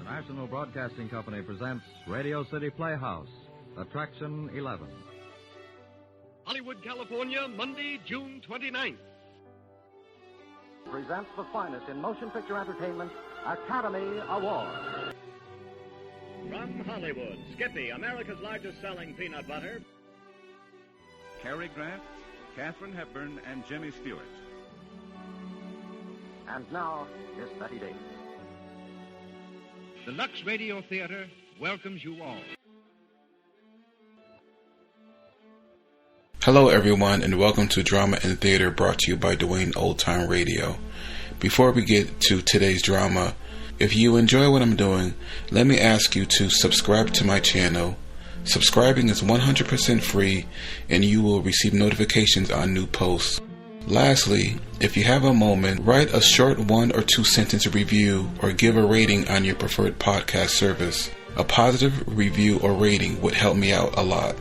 National Broadcasting Company presents Radio City Playhouse, Attraction 11. Hollywood, California, Monday, June 29th. Presents the finest in motion picture entertainment, Academy Award. From Hollywood, Skippy, America's largest selling peanut butter. Cary Grant, Katharine Hepburn, and Jimmy Stewart. And now, Miss Betty Davis. The Lux Radio Theatre welcomes you all. Hello everyone, and welcome to Drama and Theater, brought to you by Dwayne Old Time Radio. Before we get to today's drama, if you enjoy what I'm doing, let me ask you to subscribe to my channel. Subscribing is 100% free, and you will receive notifications on new posts. Lastly, if you have a moment, write a short 1 or 2 sentence review or give a rating on your preferred podcast service. A positive review or rating would help me out a lot.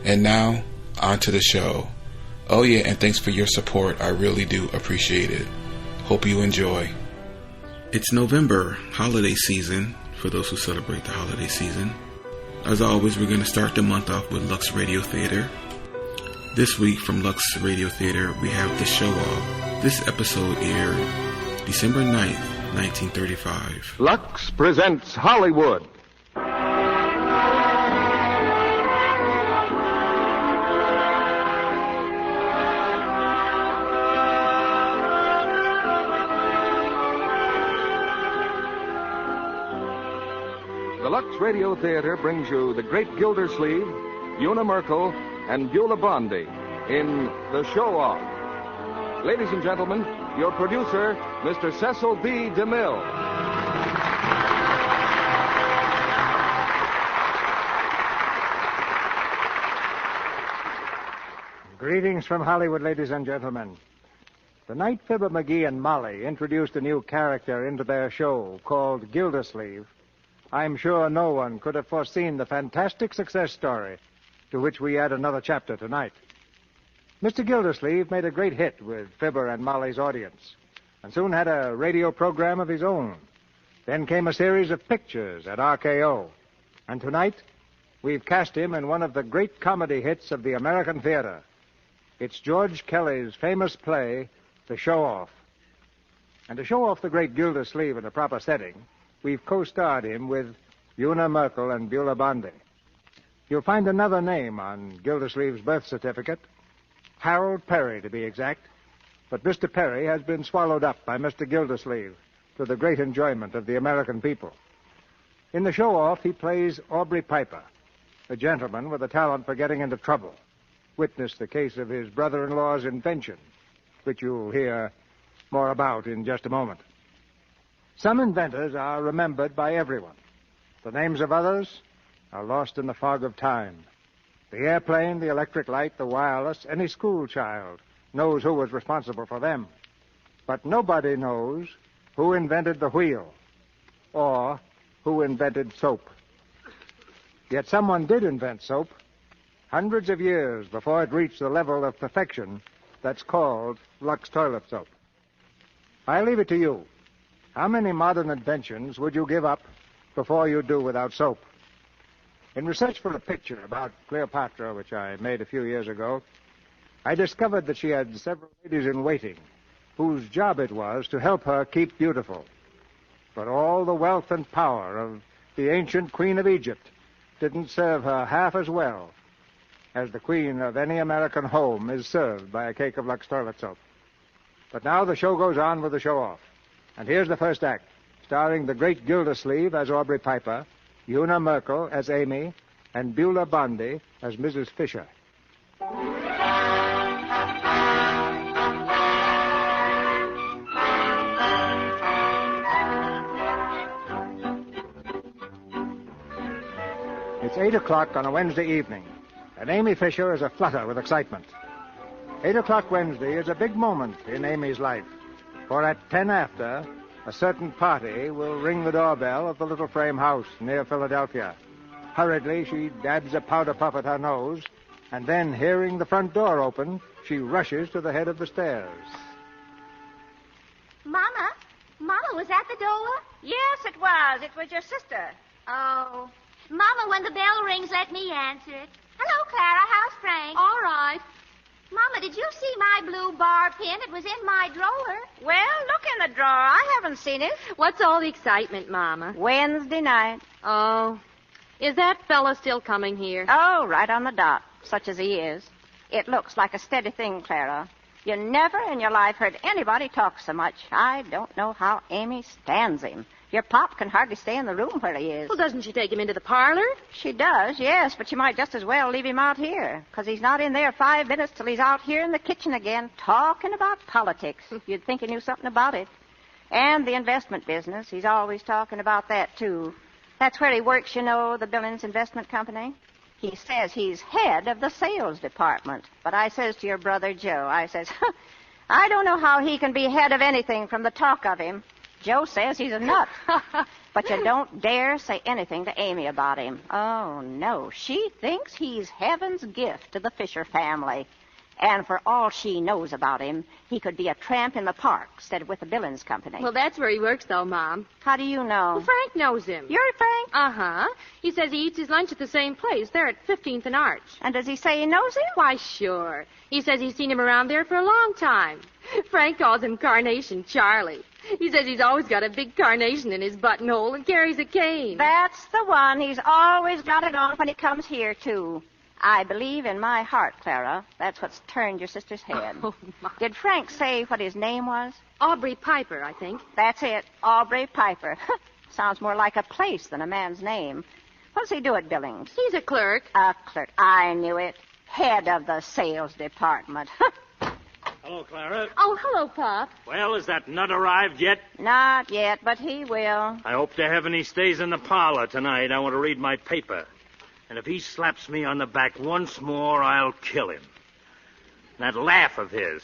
And now, on to the show. Oh yeah, and thanks for your support. I really do appreciate it. Hope you enjoy. It's November, holiday season, for those who celebrate the holiday season. As always, we're going to start the month off with Lux Radio Theatre. This week from Lux Radio Theatre, we have The Show Off. This episode aired December 9th, 1935. Lux presents Hollywood. The Lux Radio Theatre brings you the great Gildersleeve, Una Merkel, and Beulah Bondi in The Show Off. Ladies and gentlemen, your producer, Mr. Cecil B. DeMille. Greetings from Hollywood, ladies and gentlemen. The night Fibber McGee and Molly introduced a new character into their show called Gildersleeve, I'm sure no one could have foreseen the fantastic success story to which we add another chapter tonight. Mr. Gildersleeve made a great hit with Fibber and Molly's audience, and soon had a radio program of his own. Then came a series of pictures at RKO. And tonight, we've cast him in one of the great comedy hits of the American theater. It's George Kelly's famous play, The Show Off. And to show off the great Gildersleeve in a proper setting, we've co-starred him with Una Merkel and Beulah Bondi. You'll find another name on Gildersleeve's birth certificate, Harold Peary to be exact, but Mr. Peary has been swallowed up by Mr. Gildersleeve to the great enjoyment of the American people. In The Show Off, he plays Aubrey Piper, a gentleman with a talent for getting into trouble. Witness the case of his brother-in-law's invention, which you'll hear more about in just a moment. Some inventors are remembered by everyone. The names of others are lost in the fog of time. The airplane, the electric light, the wireless, any school child knows who was responsible for them. But nobody knows who invented the wheel or who invented soap. Yet someone did invent soap hundreds of years before it reached the level of perfection that's called Lux toilet soap. I leave it to you. How many modern inventions would you give up before you do without soap? In research for a picture about Cleopatra, which I made a few years ago, I discovered that she had several ladies-in-waiting whose job it was to help her keep beautiful. But all the wealth and power of the ancient Queen of Egypt didn't serve her half as well as the queen of any American home is served by a cake of Lux toilet soap. But now the show goes on with the show-off. And here's the first act, starring the great Gildersleeve as Aubrey Piper, Una Merkel as Amy, and Beulah Bondi as Mrs. Fisher. It's 8 o'clock on a Wednesday evening, and Amy Fisher is aflutter with excitement. 8 o'clock Wednesday is a big moment in Amy's life, for at 10 after, a certain party will ring the doorbell of the little frame house near Philadelphia. Hurriedly, she dabs a powder puff at her nose, and then, hearing the front door open, she rushes to the head of the stairs. Mama, Mama, was that the door? Yes, it was. It was your sister. Oh. Mama, when the bell rings, let me answer it. Hello, Clara. How's Frank? All right. Mama, did you see my blue bar pin? It was in my drawer. Well, look in the drawer. I haven't seen it. What's all the excitement, Mama? Wednesday night. Oh. Is that fellow still coming here? Oh, right on the dot, such as he is. It looks like a steady thing, Clara. You never in your life heard anybody talk so much. I don't know how Amy stands him. Your pop can hardly stay in the room where he is. Well, doesn't she take him into the parlor? She does, yes, but she might just as well leave him out here, because he's not in there 5 minutes till he's out here in the kitchen again talking about politics. You'd think he knew something about it. And the investment business. He's always talking about that, too. That's where he works, you know, the Billings Investment Company. He says he's head of the sales department. But I says to your brother Joe, I says, I don't know how he can be head of anything from the talk of him. Joe says he's a nut. But you don't dare say anything to Amy about him. Oh, no. She thinks he's heaven's gift to the Fisher family. And for all she knows about him, he could be a tramp in the park instead of with the Billings Company. Well, that's where he works, though, Mom. How do you know? Well, Frank knows him. You're Frank? Uh-huh. He says he eats his lunch at the same place. They're at 15th and Arch. And does he say he knows him? Why, sure. He says he's seen him around there for a long time. Frank calls him Carnation Charlie. He says he's always got a big carnation in his buttonhole and carries a cane. That's the one. He's always got it on when he comes here, too. I believe in my heart, Clara, that's what's turned your sister's head. Oh, my. Did Frank say what his name was? Aubrey Piper, I think. That's it, Aubrey Piper. Sounds more like a place than a man's name. What does he do at Billings? He's a clerk. A clerk. I knew it. Head of the sales department. Hello, Clara. Oh, hello, Pop. Well, has that nut arrived yet? Not yet, but he will. I hope to heaven he stays in the parlor tonight. I want to read my paper. And if he slaps me on the back once more, I'll kill him. That laugh of his.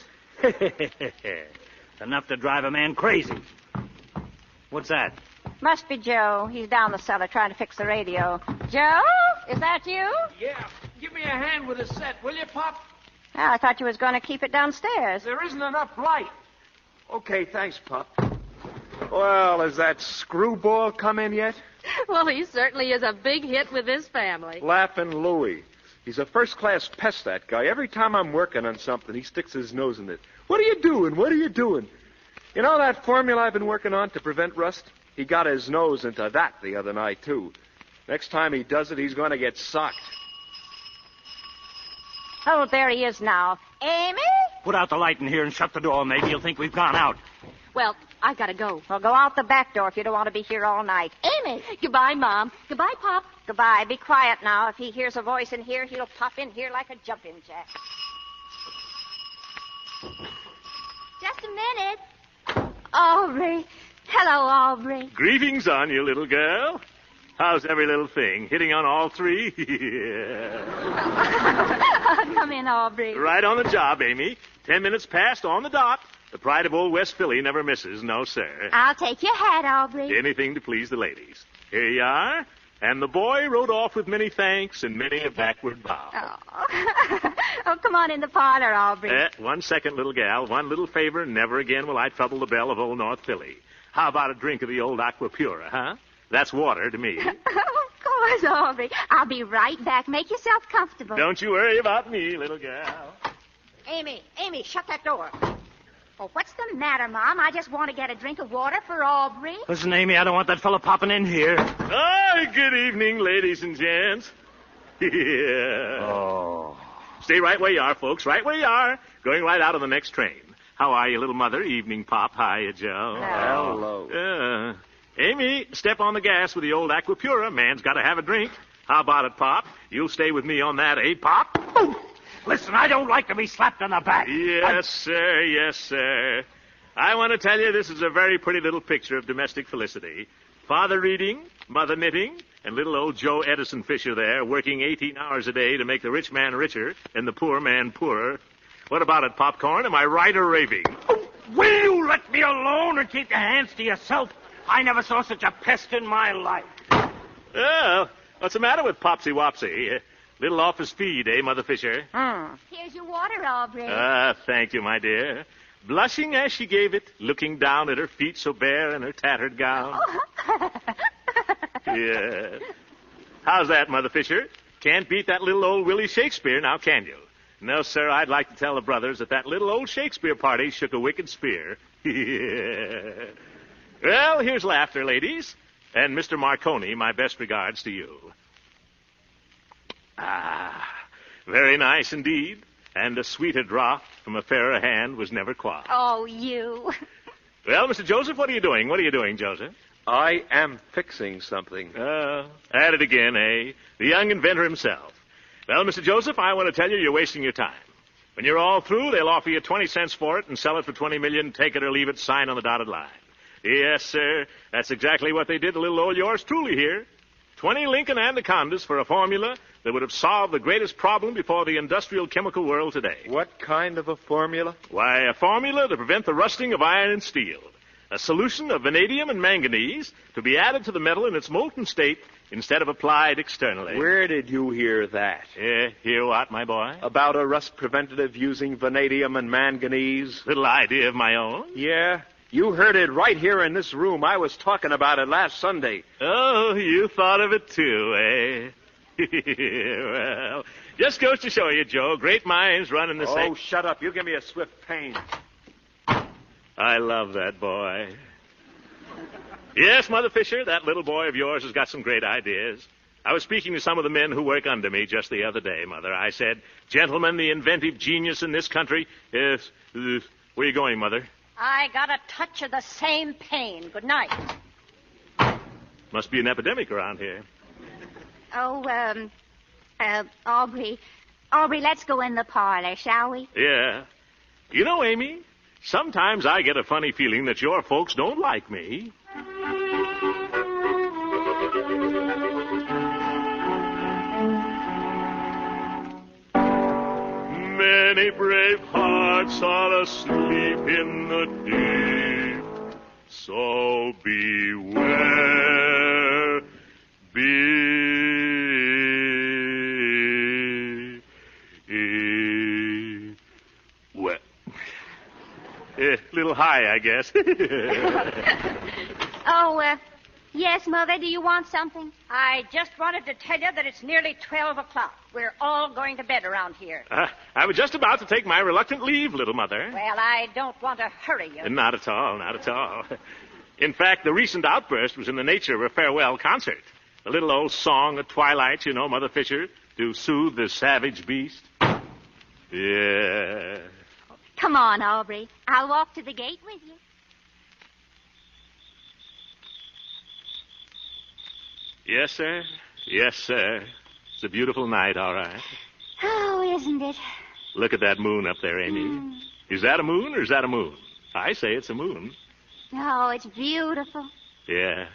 Enough to drive a man crazy. What's that? Must be Joe. He's down the cellar trying to fix the radio. Joe? Is that you? Yeah. Give me a hand with the set, will you, Pop? Oh, I thought you was going to keep it downstairs. There isn't enough light. Okay, thanks, Pop. Well, has that screwball come in yet? Well, he certainly is a big hit with his family. Laughing Louie. He's a first-class pest, that guy. Every time I'm working on something, he sticks his nose in it. What are you doing? What are you doing? You know that formula I've been working on to prevent rust? He got his nose into that the other night, too. Next time he does it, he's going to get socked. Oh, there he is now. Amy? Put out the light in here and shut the door. Maybe he'll think we've gone out. Well, I gotta go. Well, go out the back door if you don't want to be here all night. Amy! Goodbye, Mom. Goodbye, Pop. Goodbye. Be quiet now. If he hears a voice in here, he'll pop in here like a jumping jack. Just a minute. Aubrey. Hello, Aubrey. Greetings on you, little girl. How's every little thing? Hitting on all three? Come in, Aubrey. Right on the job, Amy. 10 minutes past on the dot. The pride of old West Philly never misses, no, sir. I'll take your hat, Aubrey. Anything to please the ladies. Here you are. And the boy rode off with many thanks and many a backward bow. Oh, oh come on in the parlor, Aubrey. 1 second, little gal. One little favor. Never again will I trouble the belle of old North Philly. How about a drink of the old Aqua Pura, huh? That's water to me. Of course, Aubrey. I'll be right back. Make yourself comfortable. Don't you worry about me, little gal. Amy, shut that door. Oh, what's the matter, Mom? I just want to get a drink of water for Aubrey. Listen, Amy, I don't want that fellow popping in here. Hi, good evening, ladies and gents. Yeah. Oh. Stay right where you are, folks, right where you are. Going right out on the next train. How are you, little mother? Evening, Pop. Hiya, Joe. Hello. Amy, step on the gas with the old Aqua Pura. Man's got to have a drink. How about it, Pop? You'll stay with me on that, eh, Pop? Boom. Listen, I don't like to be slapped on the back. Yes, sir. Yes, sir. I want to tell you this is a very pretty little picture of domestic felicity. Father reading, mother knitting, and little old Joe Edison Fisher there working 18 hours a day to make the rich man richer and the poor man poorer. What about it, Popcorn? Am I right or raving? Oh, will you let me alone and keep your hands to yourself? I never saw such a pest in my life. Well, what's the matter with Popsy Wopsy? Little off his feed, eh, Mother Fisher? Here's your water, Aubrey. Thank you, my dear. blushing as she gave it, looking down at her feet so bare in her tattered gown. Yeah. How's that, Mother Fisher? Can't beat that little old Willie Shakespeare, now can you? No, sir, I'd like to tell the brothers that little old Shakespeare party shook a wicked spear. Yeah. Well, here's laughter, ladies. And Mr. Marconi, my best regards to you. Ah, very nice indeed. And a sweeter draught from a fairer hand was never quaffed. Oh, you. Well, Mr. Joseph, what are you doing? What are you doing, Joseph? I am fixing something. At it again, eh? The young inventor himself. Well, Mr. Joseph, I want to tell you you're wasting your time. When you're all through, they'll offer you 20 cents for it and sell it for $20 million, take it or leave it, sign on the dotted line. Yes, sir. That's exactly what they did to little old yours truly here. 20 Lincoln Anacondas for a formula that would have solved the greatest problem before the industrial chemical world today. What kind of a formula? Why, a formula to prevent the rusting of iron and steel. A solution of vanadium and manganese to be added to the metal in its molten state instead of applied externally. Where did you hear that? Hear what, my boy? About a rust preventative using vanadium and manganese? Little idea of my own. Yeah, you heard it right here in this room. I was talking about it last Sunday. Oh, you thought of it too, eh? Well, just goes to show you, Joe, great minds run in the same... Oh, shut up. You give me a swift pain. I love that boy. Yes, Mother Fisher, that little boy of yours has got some great ideas. I was speaking to some of the men who work under me just the other day, Mother. I said, gentlemen, the inventive genius in this country is... Where are you going, Mother? I got a touch of the same pain. Good night. Must be an epidemic around here. Oh, Aubrey. Aubrey, let's go in the parlor, shall we? Yeah. You know, Amy, sometimes I get a funny feeling that your folks don't like me. Many brave hearts are asleep in the deep, so beware, well, a little high, I guess. Yes, Mother, do you want something? I just wanted to tell you that it's nearly 12 o'clock. We're all going to bed around here. I was just about to take my reluctant leave, little Mother. Well, I don't want to hurry you. Not at all, not at all. In fact, the recent outburst was in the nature of a farewell concert. A little old song at twilight, you know, Mother Fisher, to soothe the savage beast. Yeah. Come on, Aubrey. I'll walk to the gate with you. Yes, sir. Yes, sir. It's a beautiful night, all right. Oh, isn't it? Look at that moon up there, Amy. Is that a moon or is that a moon? I say it's a moon. Oh, it's beautiful. Yeah.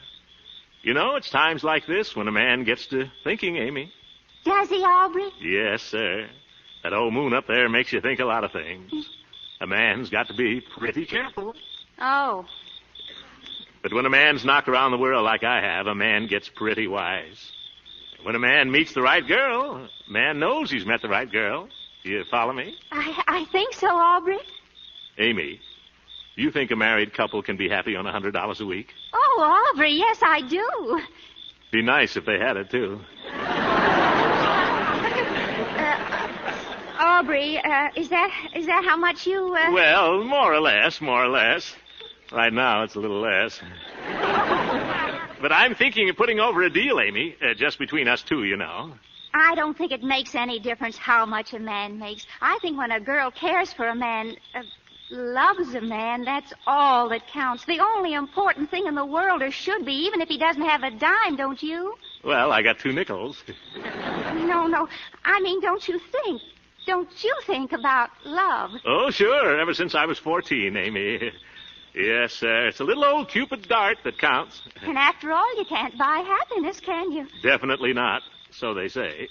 You know, it's times like this when a man gets to thinking, Amy. Does he, Aubrey? Yes, sir. That old moon up there makes you think a lot of things. A man's got to be pretty careful. Oh. But when a man's knocked around the world like I have, a man gets pretty wise. When a man meets the right girl, a man knows he's met the right girl. Do you follow me? I think so, Aubrey. Amy, do you think a married couple can be happy on $100 a week? Oh, Aubrey, yes, I do. Be nice if they had it, too. Aubrey, is that how much you... Well, more or less. Right now, it's a little less. But I'm thinking of putting over a deal, Amy, just between us two, you know. I don't think it makes any difference how much a man makes. I think when a girl cares for a man, loves a man, that's all that counts. The only important thing in the world, or should be, even if he doesn't have a dime, don't you? Well, I got 2 nickels. No. I mean, don't you think about love? Oh, sure. Ever since I was 14, Amy. Yes, sir. It's a little old Cupid dart that counts. And after all, you can't buy happiness, can you? Definitely not. So they say.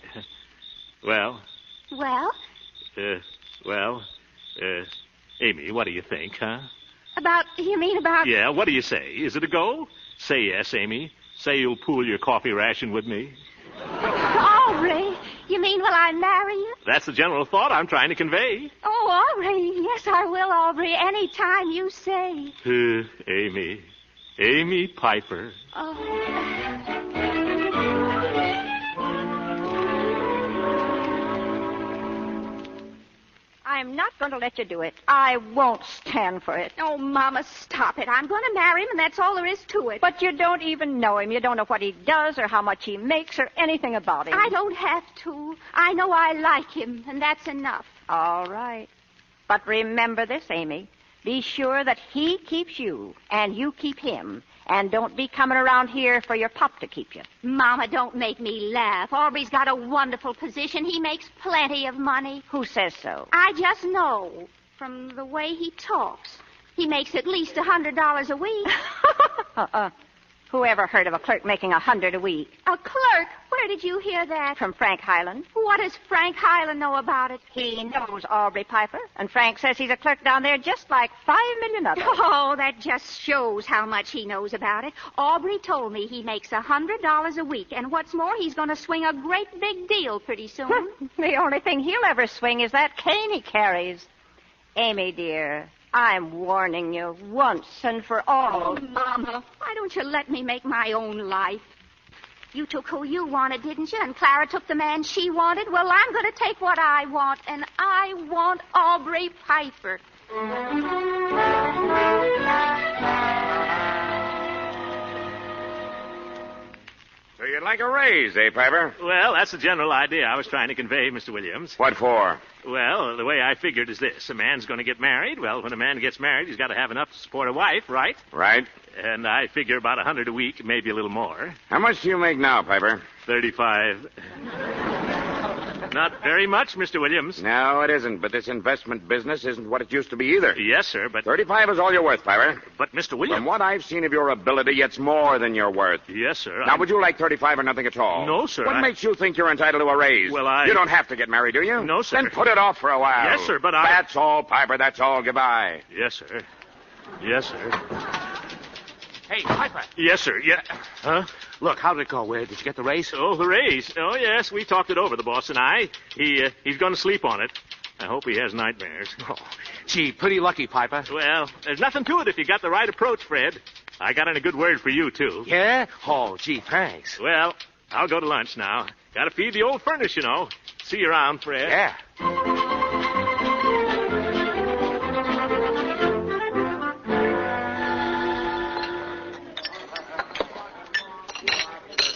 Well? Well? Amy, what do you think, huh? You mean about... Yeah, what do you say? Is it a go? Say yes, Amy. Say you'll pool your coffee ration with me. Aubrey, You mean, will I marry you? That's the general thought I'm trying to convey. Oh, Aubrey. Yes, I will, Aubrey. Any time you say. Amy. Amy Piper. I'm not going to let you do it. I won't stand for it. Oh, Mama, stop it. I'm going to marry him, and that's all there is to it. But you don't even know him. You don't know what he does or how much he makes or anything about him. I don't have to. I know I like him, and that's enough. All right. But remember this, Amy. Be sure that he keeps you, and you keep him. And don't be coming around here for your pop to keep you. Mama, don't make me laugh. Aubrey's got a wonderful position. He makes plenty of money. Who says so? I just know from the way he talks. He makes at least $100 a week. Whoever heard of a clerk making $100 a week? A clerk? Where did you hear that? From Frank Highland. What does Frank Highland know about it? He knows Aubrey Piper, and Frank says he's a clerk down there just like 5 million others. Oh, that just shows how much he knows about it. Aubrey told me he makes $100 a week, and what's more, he's going to swing a great big deal pretty soon. The only thing he'll ever swing is that cane he carries. Amy, dear, I'm warning you once and for all. Oh, Mama, why don't you let me make my own life? You took who you wanted, didn't you? And Clara took the man she wanted. Well, I'm going to take what I want, and I want Aubrey Piper. So you'd like a raise, eh, Piper? Well, that's the general idea I was trying to convey, Mr. Williams. What for? Well, the way I figured is this. A man's going to get married. Well, when a man gets married, he's got to have enough to support a wife, right? Right. And I figure about $100 a week, maybe a little more. How much do you make now, Piper? 35. Not very much, Mr. Williams. No, it isn't. But this investment business isn't what it used to be either. Yes, sir, but... 35 is all you're worth, Piper. But, Mr. Williams... From what I've seen of your ability, it's more than you're worth. Yes, sir. Now, would you like 35 or nothing at all? No, sir. What makes you think you're entitled to a raise? Well, You don't have to get married, do you? No, sir. Then put it off for a while. Yes, sir, but That's all, Piper. That's all. Goodbye. Yes, sir. Yes, sir. Hey, Piper. Yes, sir. Yeah. Huh? Look, how did it go? Where did you get the raise? Oh, the raise. Oh, yes, we talked it over, the boss and I. He's going to sleep on it. I hope he has nightmares. Oh, gee, pretty lucky, Piper. Well, there's nothing to it if you got the right approach, Fred. I got in a good word for you, too. Yeah? Oh, gee, thanks. Well, I'll go to lunch now. Got to feed the old furnace, you know. See you around, Fred. Yeah.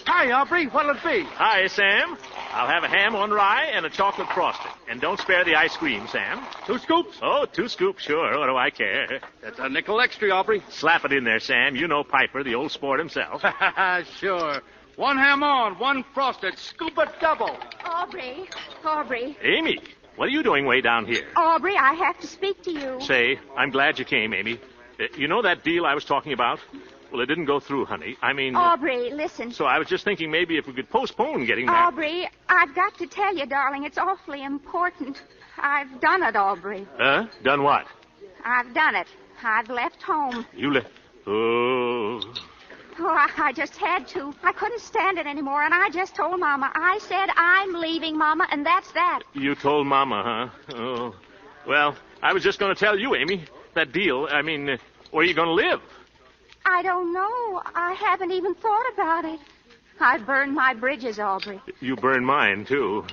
Hi, Aubrey. What'll it be? Hi, Sam. I'll have a ham on rye and a chocolate frosting. And don't spare the ice cream, Sam. 2 scoops? Oh, 2 scoops, sure. What do I care? That's a nickel extra, Aubrey. Slap it in there, Sam. You know Piper, the old sport himself. Sure. 1 ham on, 1 frosted. Scoop a double. Aubrey. Amy, what are you doing way down here? Aubrey, I have to speak to you. Say, I'm glad you came, Amy. You know that deal I was talking about? Well, it didn't go through, honey. I mean... Aubrey, listen. So I was just thinking maybe if we could postpone getting married. Aubrey, I've got to tell you, darling, it's awfully important. I've done it, Aubrey. Huh? Done what? I've done it. I've left home. You left... Oh... Oh, I just had to. I couldn't stand it anymore, and I just told Mama. I said, I'm leaving, Mama, and that's that. You told Mama, huh? Oh. Well, I was just going to tell you, Amy. That deal, I mean, where are you going to live? I don't know. I haven't even thought about it. I've burned my bridges, Aubrey. You burned mine, too.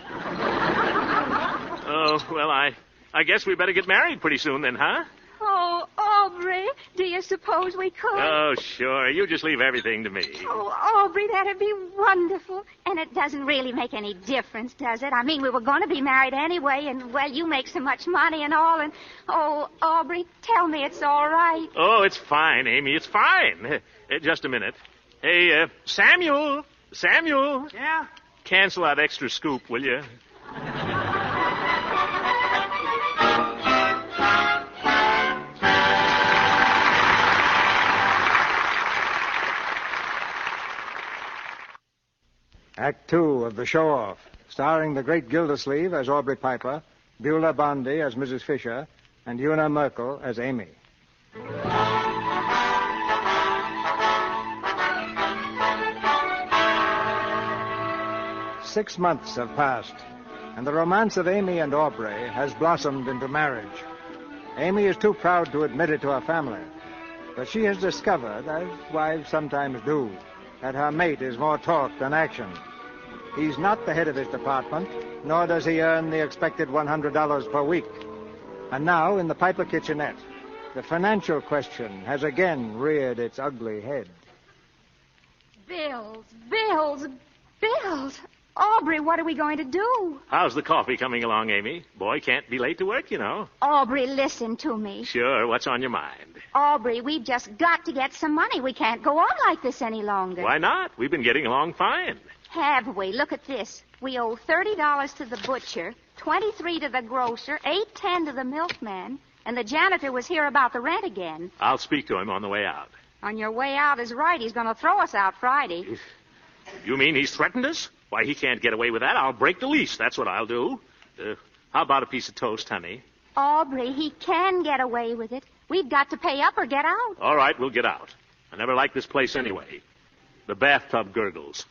Oh, well, I guess we better get married pretty soon then, huh? Oh, Aubrey, do you suppose we could? Oh, sure. You just leave everything to me. Oh, Aubrey, that'd be wonderful. And it doesn't really make any difference, does it? I mean, we were going to be married anyway, and, well, you make so much money and all, and... Oh, Aubrey, tell me it's all right. Oh, it's fine, Amy. It's fine. Just a minute. Hey, Samuel. Yeah? Cancel that extra scoop, will you? Act 2 of The Show-Off, starring the great Gildersleeve as Aubrey Piper, Beulah Bondi as Mrs. Fisher, and Una Merkel as Amy. 6 months have passed, and the romance of Amy and Aubrey has blossomed into marriage. Amy is too proud to admit it to her family, but she has discovered, as wives sometimes do, that her mate is more talk than action. He's not the head of his department, nor does he earn the expected $100 per week. And now, in the Piper kitchenette, the financial question has again reared its ugly head. Bills, bills, bills. Aubrey, what are we going to do? How's the coffee coming along, Amy? Boy can't be late to work, you know. Aubrey, listen to me. Sure, what's on your mind? Aubrey, we've just got to get some money. We can't go on like this any longer. Why not? We've been getting along fine. Have we? Look at this. We owe $30 to the butcher, $23 to the grocer, $8.10 to the milkman, and the janitor was here about the rent again. I'll speak to him on the way out. On your way out is right. He's going to throw us out Friday. You mean he's threatened us? Why, he can't get away with that. I'll break the lease. That's what I'll do. How about a piece of toast, honey? Aubrey, he can get away with it. We've got to pay up or get out. All right, we'll get out. I never liked this place anyway. The bathtub gurgles.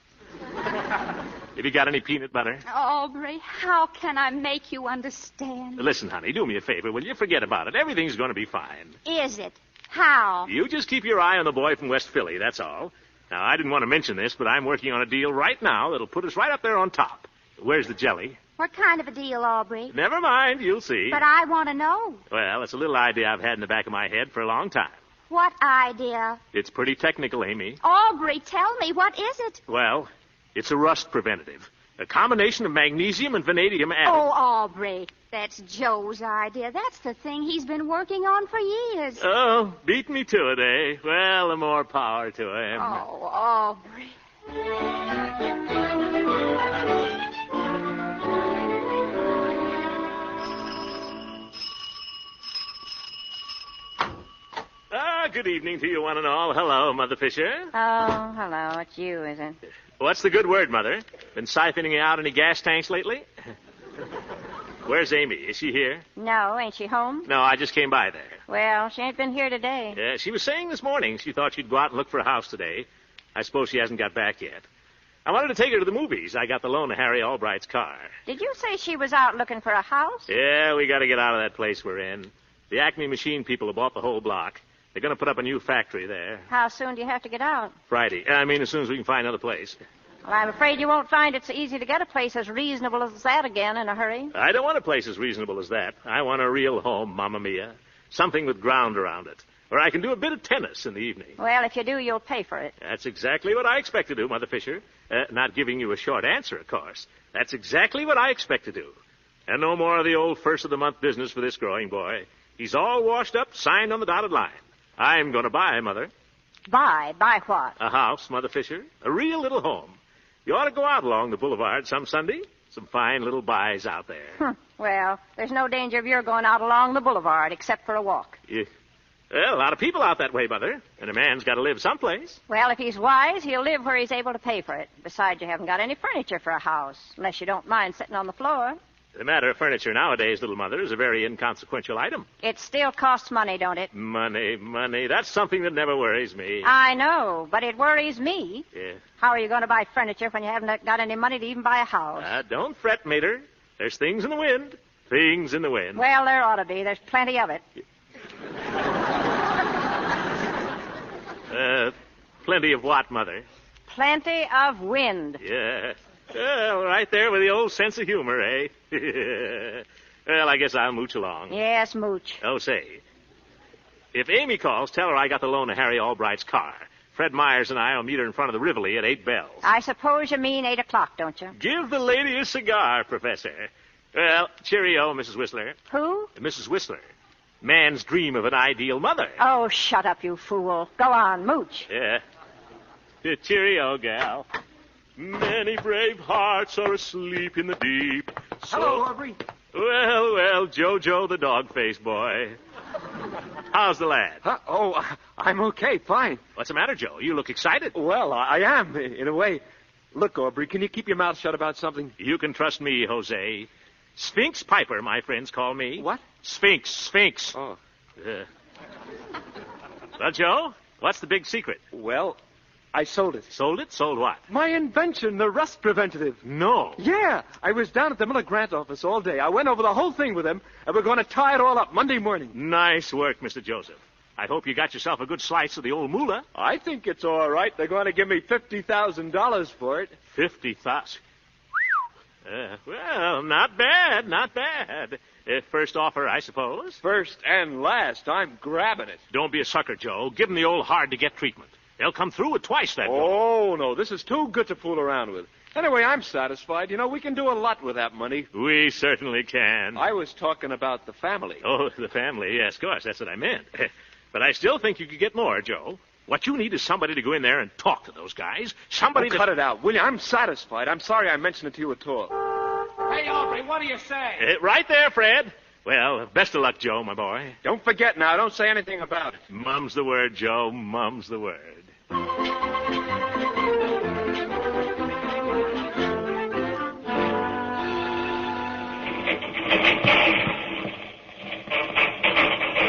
Have you got any peanut butter? Aubrey, how can I make you understand? Listen, honey, do me a favor, will you? Forget about it. Everything's going to be fine. Is it? How? You just keep your eye on the boy from West Philly, that's all. Now, I didn't want to mention this, but I'm working on a deal right now that'll put us right up there on top. Where's the jelly? What kind of a deal, Aubrey? Never mind, you'll see. But I want to know. Well, it's a little idea I've had in the back of my head for a long time. What idea? It's pretty technical, Amy. Aubrey, tell me, what is it? Well, it's a rust preventative. A combination of magnesium and vanadium added. Oh, Aubrey, that's Joe's idea. That's the thing he's been working on for years. Oh, beat me to it, eh? Well, the more power to him. Oh, Aubrey. Good evening to you one and all. Hello, Mother Fisher. Oh, hello. It's you, is it? What's the good word, Mother? Been siphoning out any gas tanks lately? Where's Amy? Is she here? No, ain't she home? No, I just came by there. Well, she ain't been here today. Yeah, she was saying this morning she thought she'd go out and look for a house today. I suppose she hasn't got back yet. I wanted to take her to the movies. I got the loan of Harry Albright's car. Did you say she was out looking for a house? Yeah, we got to get out of that place we're in. The Acme machine people have bought the whole block. They're going to put up a new factory there. How soon do you have to get out? Friday. I mean, as soon as we can find another place. Well, I'm afraid you won't find it so easy to get a place as reasonable as that again in a hurry. I don't want a place as reasonable as that. I want a real home, Mamma Mia. Something with ground around it, where I can do a bit of tennis in the evening. Well, if you do, you'll pay for it. That's exactly what I expect to do, Mother Fisher. Not giving you a short answer, of course. That's exactly what I expect to do. And no more of the old first-of-the-month business for this growing boy. He's all washed up, signed on the dotted line. I'm going to buy, Mother. Buy? Buy what? A house, Mother Fisher. A real little home. You ought to go out along the boulevard some Sunday. Some fine little buys out there. Well, there's no danger of your going out along the boulevard except for a walk. Yeah. Well, a lot of people out that way, Mother. And a man's got to live someplace. Well, if he's wise, he'll live where he's able to pay for it. Besides, you haven't got any furniture for a house, unless you don't mind sitting on the floor. The matter of furniture nowadays, little Mother, is a very inconsequential item. It still costs money, don't it? Money. That's something that never worries me. I know, but it worries me. Yeah. How are you going to buy furniture when you haven't got any money to even buy a house? Don't fret, Mater. There's things in the wind. Things in the wind. Well, there ought to be. There's plenty of it. Plenty of what, Mother? Plenty of wind. Yeah. Well, right there with the old sense of humor, eh? Well, I guess I'll mooch along. Yes, mooch. Oh, say. If Amy calls, tell her I got the loan of Harry Albright's car. Fred Myers and I will meet her in front of the Rivoli at 8 bells. I suppose you mean 8 o'clock, don't you? Give the lady a cigar, Professor. Well, cheerio, Mrs. Whistler. Who? Mrs. Whistler. Man's dream of an ideal mother. Oh, shut up, you fool. Go on, mooch. Yeah. Cheerio, gal. Many brave hearts are asleep in the deep. Hello, Aubrey. Well, Jojo the dog-faced boy. How's the lad? Oh, I'm okay, fine. What's the matter, Joe? You look excited. Well, I am, in a way. Look, Aubrey, can you keep your mouth shut about something? You can trust me, Jose. Sphinx Piper, my friends call me. What? Sphinx. Oh. Well, Joe, what's the big secret? Well, I sold it. Sold it? Sold what? My invention, the rust preventative. No. Yeah, I was down at the Miller Grant office all day. I went over the whole thing with him, and we're going to tie it all up Monday morning. Nice work, Mr. Joseph. I hope you got yourself a good slice of the old moolah. I think it's all right. They're going to give me $50,000 for it. 50,000. Well, not bad, not bad. First offer, I suppose. First and last. I'm grabbing it. Don't be a sucker, Joe. Give them the old hard-to-get treatment. They'll come through with twice that. Oh, no. This is too good to fool around with. Anyway, I'm satisfied. You know, we can do a lot with that money. We certainly can. I was talking about the family. Oh, the family. Yes, of course. That's what I meant. But I still think you could get more, Joe. What you need is somebody to go in there and talk to those guys. Somebody to... Cut it out, will you? I'm satisfied. I'm sorry I mentioned it to you at all. Hey, Aubrey, what do you say? Right there, Fred. Well, best of luck, Joe, my boy. Don't forget now. Don't say anything about it. Mum's the word, Joe. Mum's the word.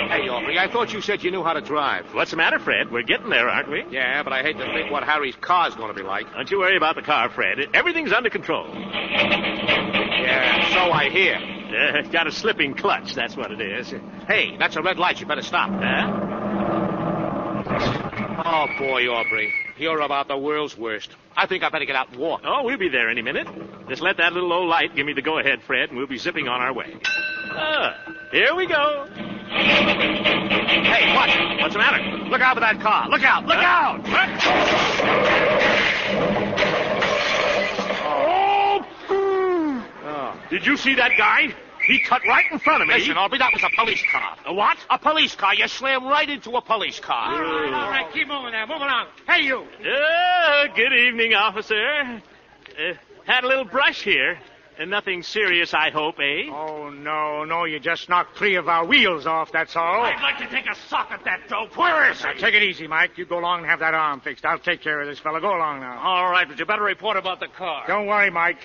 Hey, Aubrey, I thought you said you knew how to drive. What's the matter, Fred? We're getting there, aren't we? Yeah, but I hate to think what Harry's car's going to be like. Don't you worry about the car, Fred. Everything's under control. Yeah, so I hear. Got a slipping clutch, that's what it is. Hey, that's a red light. You better stop. Huh? Oh, boy, Aubrey. You're about the world's worst. I think I better get out and walk. Oh, we'll be there any minute. Just let that little old light give me the go-ahead, Fred, and we'll be zipping on our way. Here we go. Hey, watch it. What's the matter? Look out for that car. Look out. Look out. Oh. Did you see that guy? He cut right in front of me. Listen, Aubrey, that was a police car. A what? A police car. You slammed right into a police car. All right. Keep moving there. Move along. Hey, you. Good evening, officer. Had a little brush here. Nothing serious, I hope, eh? Oh, no. You just knocked 3 of our wheels off, that's all. I'd like to take a sock at that dope. Where is he? Now, take it easy, Mike. You go along and have that arm fixed. I'll take care of this fella. Go along now. All right, but you better report about the car. Don't worry, Mike.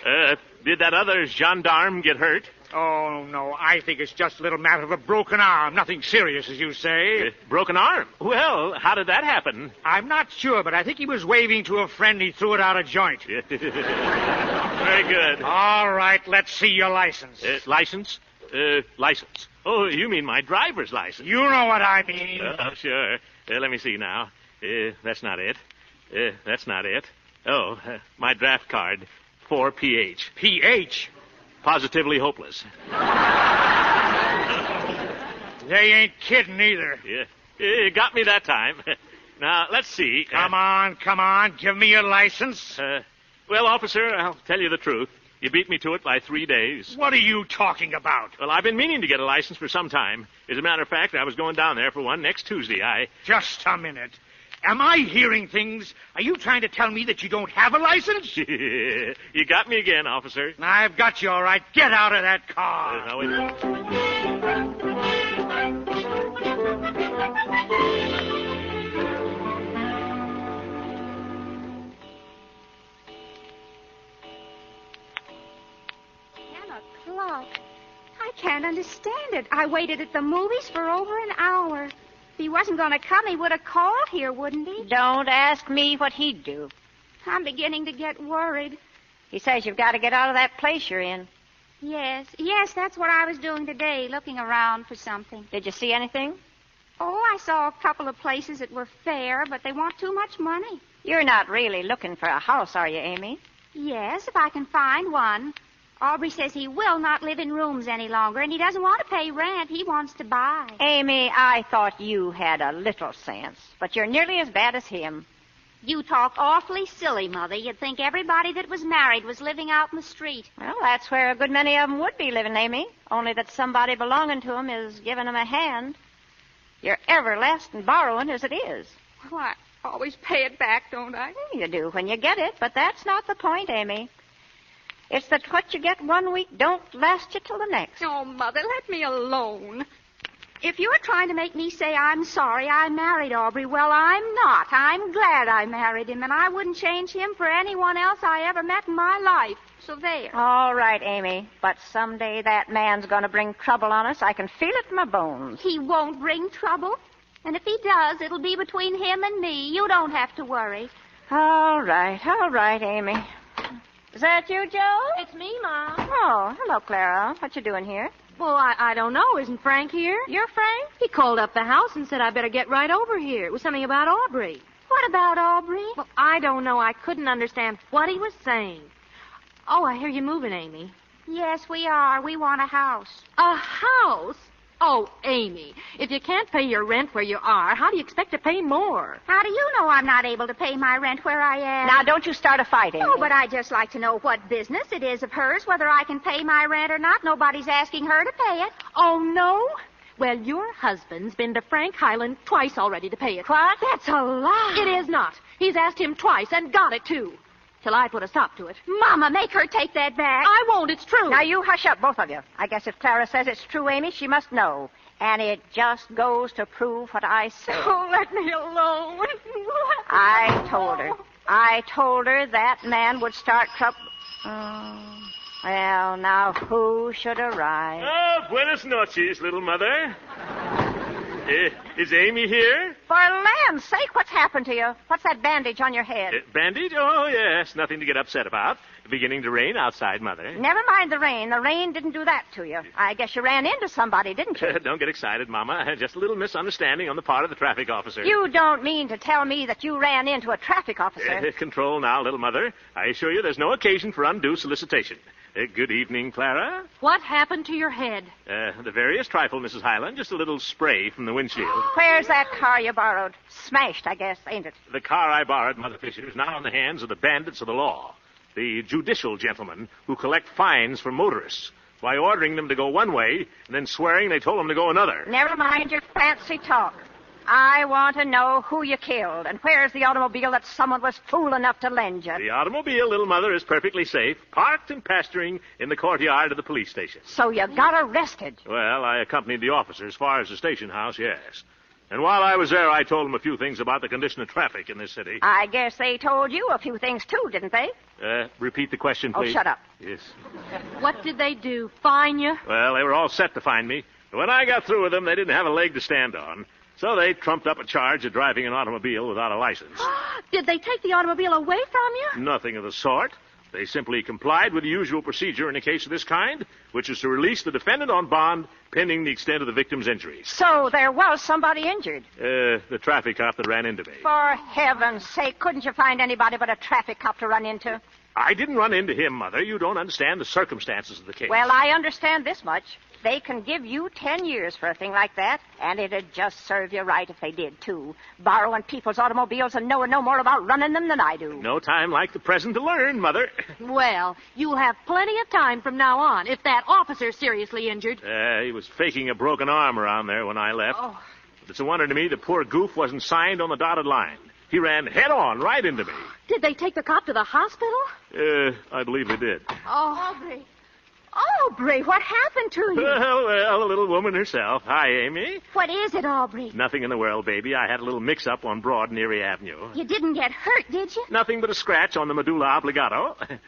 Did that other gendarme get hurt? Oh, no. I think it's just a little matter of a broken arm. Nothing serious, as you say. Broken arm? Well, how did that happen? I'm not sure, but I think he was waving to a friend. He threw it out a joint. Very good. All right, let's see your license. License? License. Oh, you mean my driver's license. You know what I mean. Oh, sure. Let me see now. That's not it. That's not it. Oh, my draft card. 4 PH. PH? Positively hopeless. They ain't kidding either. Yeah. You got me that time. Now, let's see. Come on. Give me your license. Well, officer, I'll tell you the truth. You beat me to it by 3 days. What are you talking about? Well, I've been meaning to get a license for some time. As a matter of fact, I was going down there for one next Tuesday. Just a minute. Am I hearing things? Are you trying to tell me that you don't have a license? You got me again, officer. I've got you all right. Get out of that car. Now, wait a minute. I can't understand it. I waited at the movies for over an hour. If he wasn't going to come, he would have called here, wouldn't he? Don't ask me what he'd do. I'm beginning to get worried. He says you've got to get out of that place you're in. Yes, that's what I was doing today, looking around for something. Did you see anything? Oh, I saw a couple of places that were fair, but they want too much money. You're not really looking for a house, are you, Amy? Yes, if I can find one. Aubrey says he will not live in rooms any longer, and he doesn't want to pay rent. He wants to buy. Amy, I thought you had a little sense, but you're nearly as bad as him. You talk awfully silly, Mother. You'd think everybody that was married was living out in the street. Well, that's where a good many of them would be living, Amy, only that somebody belonging to them is giving them a hand. You're everlasting borrowing as it is. Well, I always pay it back, don't I? You do when you get it, but that's not the point, Amy. It's that what you get one week don't last you till the next. Oh, Mother, let me alone. If you're trying to make me say I'm sorry I married Aubrey, well, I'm not. I'm glad I married him, and I wouldn't change him for anyone else I ever met in my life. So there. All right, Amy, but someday that man's going to bring trouble on us. I can feel it in my bones. He won't bring trouble. And if he does, it'll be between him and me. You don't have to worry. All right, Amy. Is that you, Joe? It's me, Mom. Oh, hello, Clara. What you doing here? Well, I don't know. Isn't Frank here? You're Frank? He called up the house and said I better get right over here. It was something about Aubrey. What about Aubrey? Well, I don't know. I couldn't understand what he was saying. Oh, I hear you moving, Amy. Yes, we are. We want a house. A house? Oh, Amy, if you can't pay your rent where you are, how do you expect to pay more? How do you know I'm not able to pay my rent where I am? Now, don't you start a fight, Amy. Oh, but I'd just like to know what business it is of hers, whether I can pay my rent or not. Nobody's asking her to pay it. Oh, no? Well, your husband's been to Frank Highland twice already to pay it. What? That's a lie. It is not. He's asked him twice and got it, too. Till I put a stop to it. Mama, make her take that back. I won't. It's true. Now, you hush up, both of you. I guess if Clara says it's true, Amy, she must know. And it just goes to prove what I said. Oh, let me alone. I told her that man would start trouble. Well, now, who should arrive? Oh, buenas noches, little mother. Is Amy here? For land's sake, what's happened to you? What's that bandage on your head? Bandage? Oh, yes. Nothing to get upset about. Beginning to rain outside, Mother. Never mind the rain. The rain didn't do that to you. I guess you ran into somebody, didn't you? Don't get excited, Mama. Just a little misunderstanding on the part of the traffic officer. You don't mean to tell me that you ran into a traffic officer? Control now, little Mother. I assure you there's no occasion for undue solicitation. Good evening, Clara. What happened to your head? The veriest trifle, Mrs. Highland. Just a little spray from the windshield. Where's that car you borrowed? Smashed, I guess, ain't it? The car I borrowed, Mother Fisher, is now in the hands of the bandits of the law. The judicial gentlemen who collect fines from motorists by ordering them to go one way and then swearing they told them to go another. Never mind your fancy talk. I want to know who you killed and where's the automobile that someone was fool enough to lend you. The automobile, little Mother, is perfectly safe, parked and pasturing in the courtyard of the police station. So you got arrested? Well, I accompanied the officer as far as the station house, yes. And while I was there, I told them a few things about the condition of traffic in this city. I guess they told you a few things, too, didn't they? Repeat the question, please. Oh, shut up. Yes. What did they do? Fine you? Well, they were all set to fine me. But when I got through with them, they didn't have a leg to stand on. So they trumped up a charge of driving an automobile without a license. Did they take the automobile away from you? Nothing of the sort. They simply complied with the usual procedure in a case of this kind, which is to release the defendant on bond pending the extent of the victim's injuries. So there was somebody injured? The traffic cop that ran into me. For heaven's sake, couldn't you find anybody but a traffic cop to run into? I didn't run into him, Mother. You don't understand the circumstances of the case. Well, I understand this much. They can give you 10 years for a thing like that, and it'd just serve you right if they did, too. Borrowing people's automobiles and knowing no more about running them than I do. No time like the present to learn, Mother. Well, you'll have plenty of time from now on if that officer's seriously injured. He was faking a broken arm around there when I left. Oh. But it's a wonder to me the poor goof wasn't signed on the dotted line. He ran head on right into me. Did they take the cop to the hospital? I believe they did. Oh, Aubrey. Aubrey, what happened to you? Well, the little woman herself. Hi, Amy. What is it, Aubrey? Nothing in the world, baby. I had a little mix-up on Broad and Erie Avenue. You didn't get hurt, did you? Nothing but a scratch on the medulla oblongata.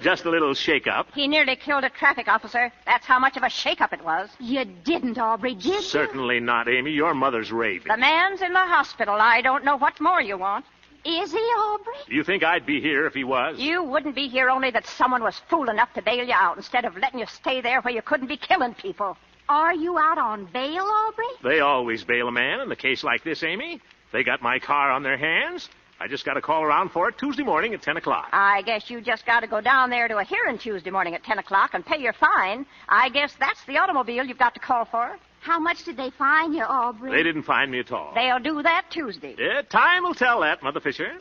Just a little shake-up. He nearly killed a traffic officer. That's how much of a shake-up it was. You didn't, Aubrey, did you? Certainly not, Amy. Your mother's raving. The man's in the hospital. I don't know what more you want. Is he, Aubrey? You think I'd be here if he was? You wouldn't be here only that someone was fool enough to bail you out instead of letting you stay there where you couldn't be killing people. Are you out on bail, Aubrey? They always bail a man in a case like this, Amy. They got my car on their hands. I just got to call around for it Tuesday morning at 10 o'clock. I guess you just got to go down there to a hearing Tuesday morning at 10 o'clock and pay your fine. I guess that's the automobile you've got to call for. How much did they fine you, Aubrey? They didn't fine me at all. They'll do that Tuesday. Yeah, time will tell that, Mother Fisher.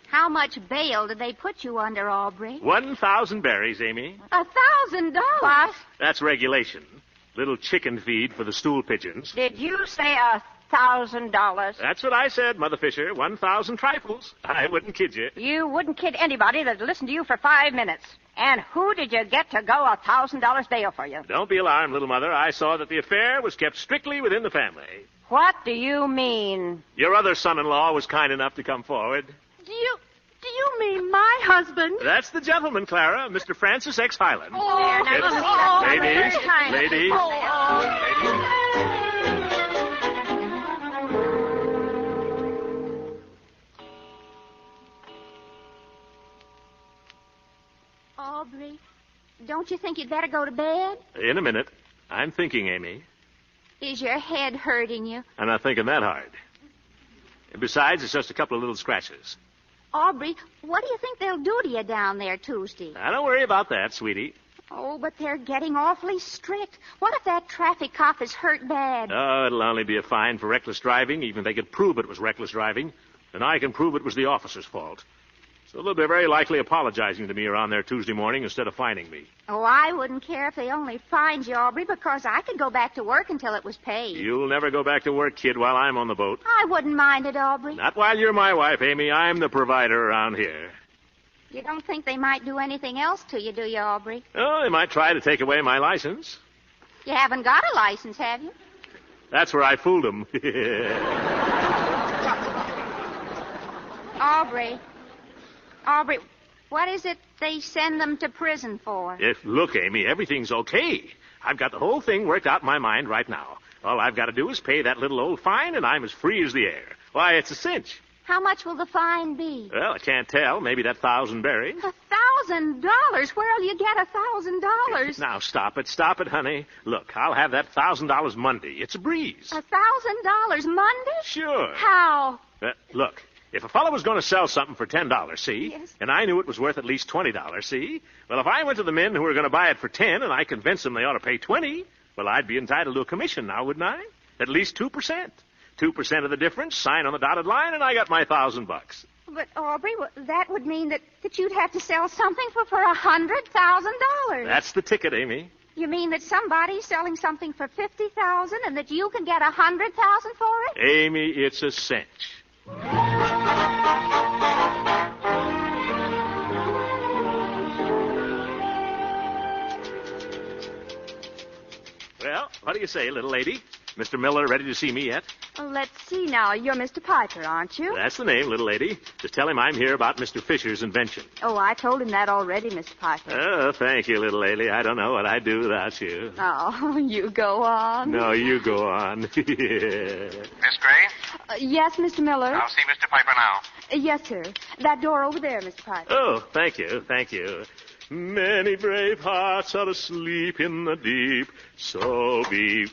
How much bail did they put you under, Aubrey? 1,000 berries, Amy. $1,000? What? That's regulation. Little chicken feed for the stool pigeons. Did you say $1,000? That's what I said, Mother Fisher. 1,000 trifles. I wouldn't kid you. You wouldn't kid anybody that'd listen to you for 5 minutes. And who did you get to go $1,000 bail for you? Don't be alarmed, little mother. I saw that the affair was kept strictly within the family. What do you mean? Your other son-in-law was kind enough to come forward. Do you mean my husband? That's the gentleman, Clara, Mr. Francis X. Highland. Oh, Ladies. Aubrey, don't you think you'd better go to bed? In a minute. I'm thinking, Amy. Is your head hurting you? I'm not thinking that hard. And besides, it's just a couple of little scratches. Aubrey, what do you think they'll do to you down there Tuesday? Now, don't worry about that, sweetie. Oh, but they're getting awfully strict. What if that traffic cop is hurt bad? Oh, it'll only be a fine for reckless driving, even if they could prove it was reckless driving. And I can prove it was the officer's fault. So they'll be very likely apologizing to me around there Tuesday morning instead of fining me. Oh, I wouldn't care if they only fined you, Aubrey, because I could go back to work until it was paid. You'll never go back to work, kid, while I'm on the boat. I wouldn't mind it, Aubrey. Not while you're my wife, Amy. I'm the provider around here. You don't think they might do anything else to you, do you, Aubrey? Oh, they might try to take away my license. You haven't got a license, have you? That's where I fooled them. Aubrey, what is it they send them to prison for? Look, Amy, everything's okay. I've got the whole thing worked out in my mind right now. All I've got to do is pay that little old fine, and I'm as free as the air. Why, it's a cinch. How much will the fine be? Well, I can't tell. Maybe that 1,000 berries. $1,000? Where'll you get $1,000? Now, stop it, honey. Look, I'll have that $1,000 Monday. It's a breeze. $1,000 Monday? Sure. How? Look, if a fellow was going to sell something for $10, see? Yes. And I knew it was worth at least $20, see? Well, if I went to the men who were going to buy it for $10 and I convinced them they ought to pay $20, well, I'd be entitled to a commission now, wouldn't I? At least 2%. 2% of the difference, sign on the dotted line, and I got my $1,000. But, Aubrey, that would mean that you'd have to sell something for $100,000. That's the ticket, Amy. You mean that somebody's selling something for $50,000 and that you can get $100,000 for it? Amy, it's a cinch. Well, what do you say, little lady? Mr. Miller ready to see me yet? Let's see now. You're Mr. Piper, aren't you? That's the name, little lady. Just tell him I'm here about Mr. Fisher's invention. Oh, I told him that already, Mr. Piper. Oh, thank you, little lady. I don't know what I'd do without you. Oh, you go on. No, you go on. Miss Gray? Yes, Mr. Miller? I'll see Mr. Piper now. Yes, sir. That door over there, Mr. Piper. Oh, thank you. Many brave hearts are asleep in the deep, so be...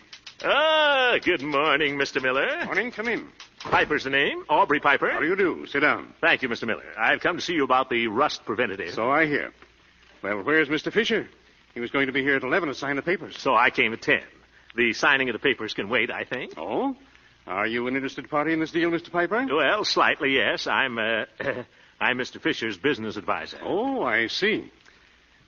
good morning, Mr. Miller. Morning, come in. Piper's the name, Aubrey Piper. How do you do? Sit down. Thank you, Mr. Miller. I've come to see you about the rust preventative. So I hear. Well, where's Mr. Fisher? He was going to be here at 11 to sign the papers. So I came at 10. The signing of the papers can wait, I think. Oh? Are you an interested party in this deal, Mr. Piper? Well, slightly, yes. I'm Mr. Fisher's business advisor. Oh, I see.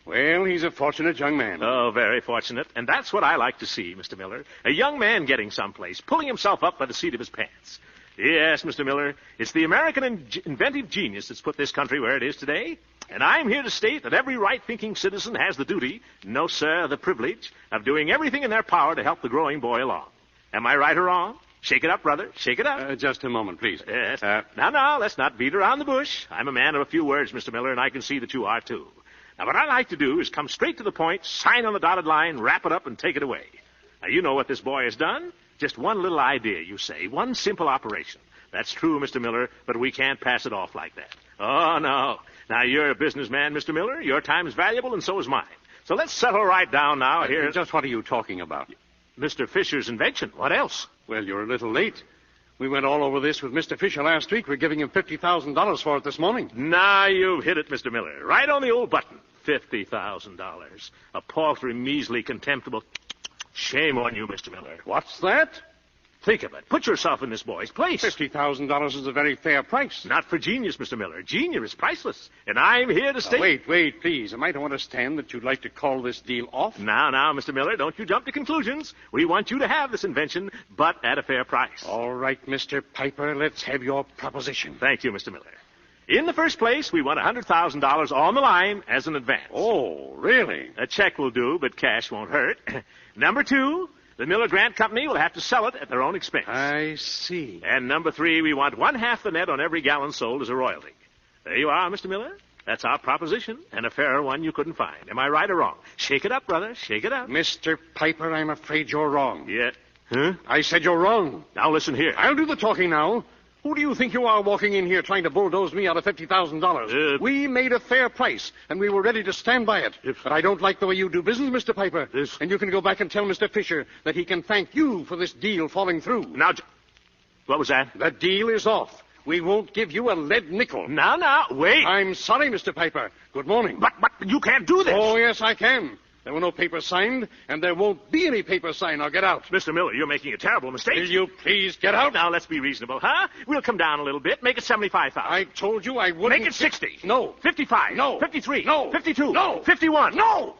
Well, he's a fortunate young man. Oh, very fortunate. And that's what I like to see, Mr. Miller. A young man getting someplace, pulling himself up by the seat of his pants. Yes, Mr. Miller, it's the American inventive genius that's put this country where it is today. And I'm here to state that every right-thinking citizen has the duty, no, sir, the privilege, of doing everything in their power to help the growing boy along. Am I right or wrong? Shake it up, brother. Shake it up. Just a moment, please. Yes. Now, let's not beat around the bush. I'm a man of a few words, Mr. Miller, and I can see that you are, too. Now, what I like to do is come straight to the point, sign on the dotted line, wrap it up, and take it away. Now, you know what this boy has done. Just one little idea, you say. One simple operation. That's true, Mr. Miller, but we can't pass it off like that. Oh, no. Now, you're a businessman, Mr. Miller. Your time is valuable, and so is mine. So let's settle right down now here. Just what are you talking about? Mr. Fisher's invention. What else? Well, you're a little late. We went all over this with Mr. Fisher last week. We're giving him $50,000 for it this morning. Now you've hit it, Mr. Miller. Right on the old button. $50,000. A paltry, measly, contemptible... Shame on you, Mr. Miller. What's that? Think of it. Put yourself in this boy's place. $50,000 is a very fair price. Not for genius, Mr. Miller. Genius is priceless. And I'm here to stay... Wait, please. Am I to understand that you'd like to call this deal off? Now, Mr. Miller, don't you jump to conclusions. We want you to have this invention, but at a fair price. All right, Mr. Piper, let's have your proposition. Thank you, Mr. Miller. In the first place, we want $100,000 on the line as an advance. Oh, really? A check will do, but cash won't hurt. Number 2, the Miller Grant Company will have to sell it at their own expense. I see. And number 3, we want 1/2 the net on every gallon sold as a royalty. There you are, Mr. Miller. That's our proposition, and a fairer one you couldn't find. Am I right or wrong? Shake it up, brother. Shake it up. Mr. Piper, I'm afraid you're wrong. Yeah. Huh? I said you're wrong. Now listen here. I'll do the talking now. Who do you think you are walking in here trying to bulldoze me out of $50,000? We made a fair price, and we were ready to stand by it. But I don't like the way you do business, Mr. Piper. And you can go back and tell Mr. Fisher that he can thank you for this deal falling through. Now, what was that? The deal is off. We won't give you a lead nickel. Now, wait. I'm sorry, Mr. Piper. Good morning. But you can't do this. Oh, yes, I can. There were no papers signed, and there won't be any papers signed. Now, get out. Mr. Miller, you're making a terrible mistake. Will you please get out? Now, let's be reasonable, huh? We'll come down a little bit. Make it $75,000. I told you I wouldn't. Make it 60. No. 55. No. 53. No. 52. No. 51. No.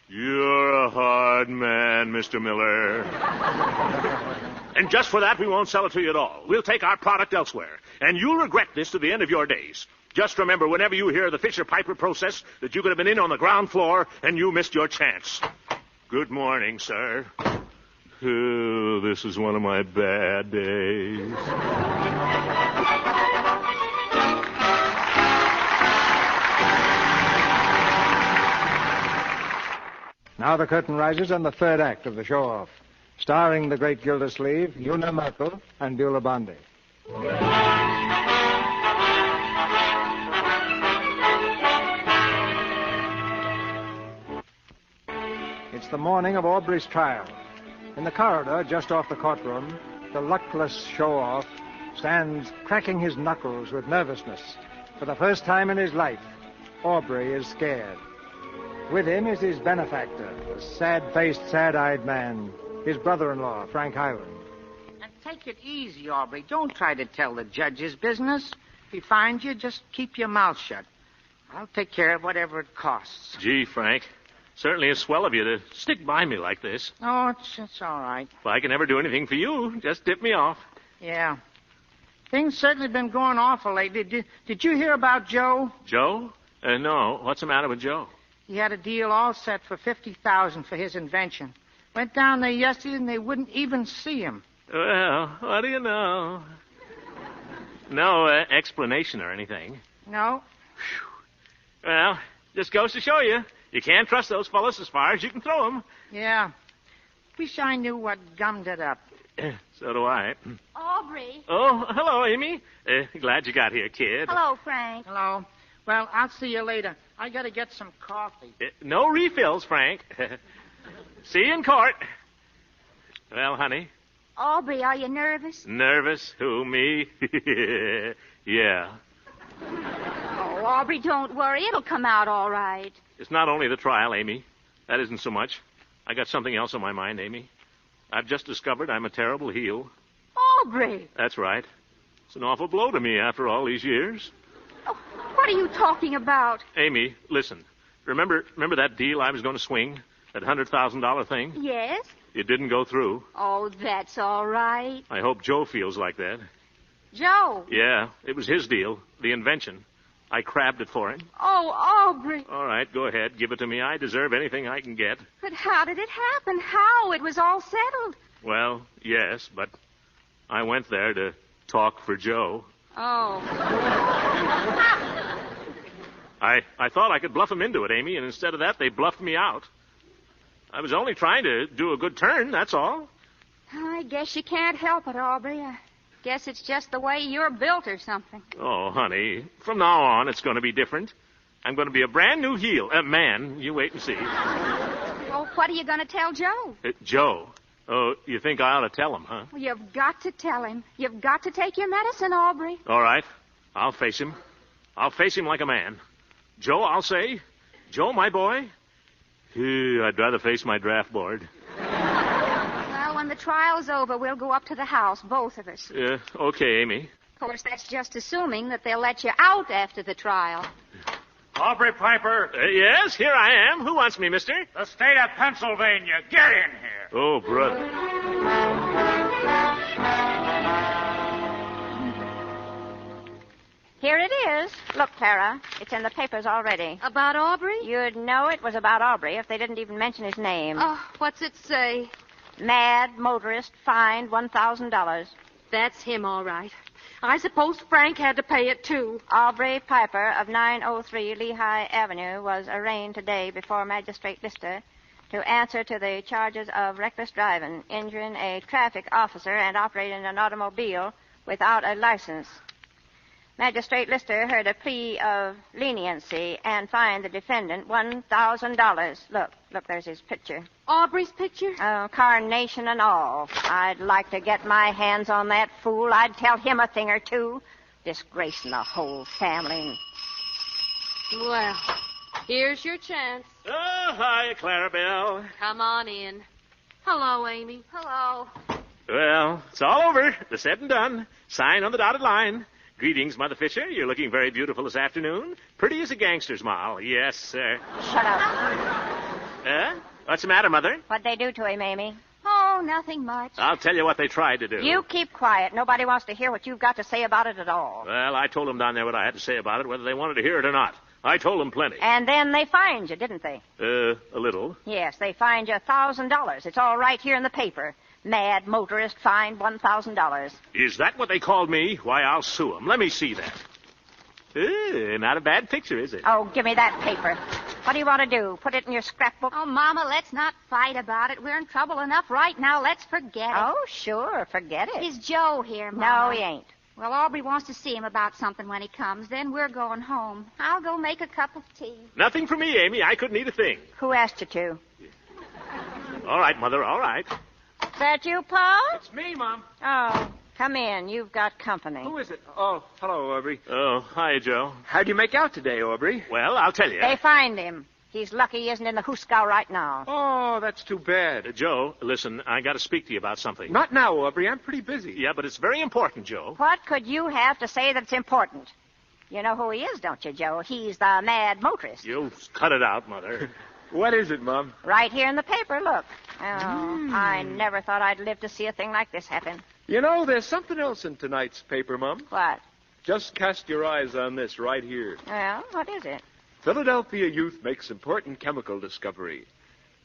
You're a hard man, Mr. Miller. And just for that, we won't sell it to you at all. We'll take our product elsewhere. And you'll regret this to the end of your days. Just remember, whenever you hear the Fisher-Piper process, that you could have been in on the ground floor and you missed your chance. Good morning, sir. Oh, this is one of my bad days. Now the curtain rises on the third act of the show-off, starring the great Gildersleeve, Una Merkel, and Beulah Bondi. It's the morning of Aubrey's trial. In the corridor, just off the courtroom, the luckless show-off stands cracking his knuckles with nervousness. For the first time in his life, Aubrey is scared. With him is his benefactor, the sad-faced, sad-eyed man, his brother-in-law, Frank Highland. And take it easy, Aubrey. Don't try to tell the judge his business. If he finds you, just keep your mouth shut. I'll take care of whatever it costs. Gee, Frank, certainly is swell of you to stick by me like this. Oh, it's all right. If I can ever do anything for you, just tip me off. Yeah. Things certainly been going awful lately. Did you hear about Joe? Joe? No. What's the matter with Joe? He had a deal all set for $50,000 for his invention. Went down there yesterday and they wouldn't even see him. Well, what do you know? No explanation or anything. No. Well, just goes to show you. You can't trust those fellas as far as you can throw them. Yeah. Wish I knew what gummed it up. So do I. Aubrey. Oh, hello, Amy. Glad you got here, kid. Hello, Frank. Hello. Well, I'll see you later. I gotta get some coffee. No refills, Frank. See you in court. Well, honey. Aubrey, are you nervous? Nervous? Who, me? Yeah. Oh, Aubrey, don't worry. It'll come out all right. It's not only the trial, Amy. That isn't so much. I got something else on my mind, Amy. I've just discovered I'm a terrible heel. Aubrey! That's right. It's an awful blow to me after all these years. Oh, what are you talking about? Amy, listen. Remember that deal I was going to swing? That $100,000 thing? Yes? It didn't go through. Oh, that's all right. I hope Joe feels like that. Joe? Yeah, it was his deal, the invention. I crabbed it for him. Oh, Aubrey. All right, go ahead. Give it to me. I deserve anything I can get. But how did it happen? How? It was all settled. Well, yes, but I went there to talk for Joe. Oh. I thought I could bluff him into it, Amy, and instead of that, they bluffed me out. I was only trying to do a good turn, that's all. I guess you can't help it, Aubrey. I guess it's just the way you're built or something. Oh, honey, from now on, it's going to be different. I'm going to be a brand new heel. Man, you wait and see. Well, what are you going to tell Joe? Joe? Oh, you think I ought to tell him, huh? Well, you've got to tell him. You've got to take your medicine, Aubrey. All right. I'll face him. I'll face him like a man. Joe, I'll say. Joe, my boy. I'd rather face my draft board. Well, when the trial's over, we'll go up to the house, both of us. Okay, Amy. Of course, that's just assuming that they'll let you out after the trial. Aubrey Piper. Yes, here I am. Who wants me, mister? The state of Pennsylvania. Get in here. Oh, brother. Here it is. Look, Clara, it's in the papers already. About Aubrey? You'd know it was about Aubrey if they didn't even mention his name. Oh, what's it say? Mad motorist fined $1,000. That's him, all right. I suppose Frank had to pay it, too. Aubrey Piper of 903 Lehigh Avenue was arraigned today before Magistrate Lister to answer to the charges of reckless driving, injuring a traffic officer, and operating an automobile without a license. Magistrate Lister heard a plea of leniency and fined the defendant $1,000. Look, there's his picture. Aubrey's picture? Oh, carnation and all. I'd like to get my hands on that fool. I'd tell him a thing or two. Disgracing the whole family. Well, here's your chance. Oh, hi, Clarabelle. Come on in. Hello, Amy. Hello. Well, it's all over. The said and done. Sign on the dotted line. Greetings, Mother Fisher. You're looking very beautiful this afternoon. Pretty as a gangster's moll. Yes, sir. Shut up. What's the matter, Mother? What'd they do to him, Amy? Oh, nothing much. I'll tell you what they tried to do. You keep quiet. Nobody wants to hear what you've got to say about it at all. Well, I told them down there what I had to say about it, whether they wanted to hear it or not. I told them plenty. And then they fined you, didn't they? A little. Yes, they fined you $1,000. It's all right here in the paper. Mad motorist fined $1,000. Is that what they called me? Why, I'll sue them. Let me see that. Not a bad picture, is it? Oh, give me that paper. What do you want to do? Put it in your scrapbook? Oh, Mama, let's not fight about it. We're in trouble enough right now. Let's forget it. Oh, sure. Forget it. Is Joe here, Mama? No, he ain't. Well, Aubrey wants to see him about something when he comes. Then we're going home. I'll go make a cup of tea. Nothing for me, Amy. I couldn't eat a thing. Who asked you to? All right, Mother, all right. Is that you, Paul? It's me, Mom. Oh, come in. You've got company. Who is it? Oh, hello, Aubrey. Oh, hi, Joe. How'd you make out today, Aubrey? Well, I'll tell you. They fined him. He's lucky he isn't in the Hooskow right now. Oh, that's too bad. Joe, listen, I got to speak to you about something. Not now, Aubrey. I'm pretty busy. Yeah, but it's very important, Joe. What could you have to say that it's important? You know who he is, don't you, Joe? He's the mad motorist. You cut it out, Mother. What is it, Mom? Right here in the paper, look. Oh, I never thought I'd live to see a thing like this happen. You know, there's something else in tonight's paper, Mom. What? Just cast your eyes on this right here. Well, what is it? Philadelphia youth makes important chemical discovery.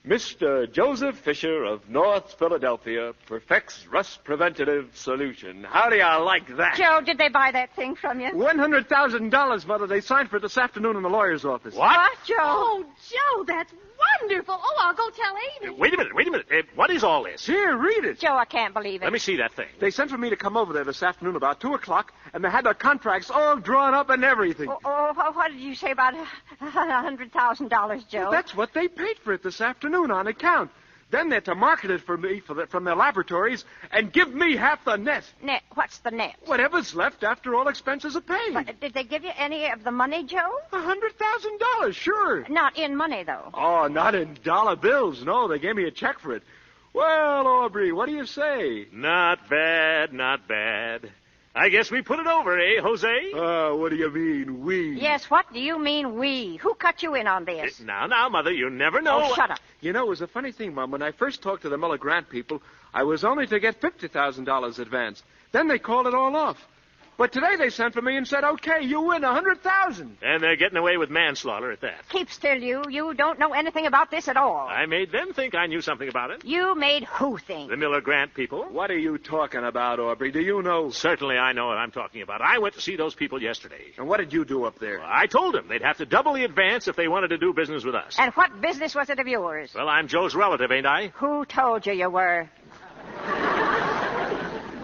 Mr. Joseph Fisher of North Philadelphia perfects rust preventative solution. How do you like that? Joe, did they buy that thing from you? $100,000, Mother. They signed for it this afternoon in the lawyer's office. What, Joe? Oh, Joe, that's wonderful. Oh, I'll go tell Amy. Wait a minute. What is all this? Here, read it. Joe, I can't believe it. Let me see that thing. They sent for me to come over there this afternoon about 2 o'clock, and they had their contracts all drawn up and everything. What did you say about $100,000, Joe? Well, that's what they paid for it this afternoon on account. Then they're to market it for me from their laboratories and give me half the net. Net? What's the net? Whatever's left after all expenses are paid. But did they give you any of the money, Joe? $100,000, sure. Not in money, though. Oh, not in dollar bills. No, they gave me a check for it. Well, Aubrey, what do you say? Not bad, not bad. I guess we put it over, eh, Jose? What do you mean, we? Yes, what do you mean, we? Who cut you in on this? Now, Mother, you never know. Oh, shut up. You know, it was a funny thing, Mom. When I first talked to the Miller Grant people, I was only to get $50,000 advance. Then they called it all off. But today they sent for me and said, okay, you win $100,000. And they're getting away with manslaughter at that. Keep still, you. You don't know anything about this at all. I made them think I knew something about it. You made who think? The Miller Grant people. What are you talking about, Aubrey? Do you know? Certainly I know what I'm talking about. I went to see those people yesterday. And what did you do up there? Well, I told them they'd have to double the advance if they wanted to do business with us. And what business was it of yours? Well, I'm Joe's relative, ain't I? Who told you were?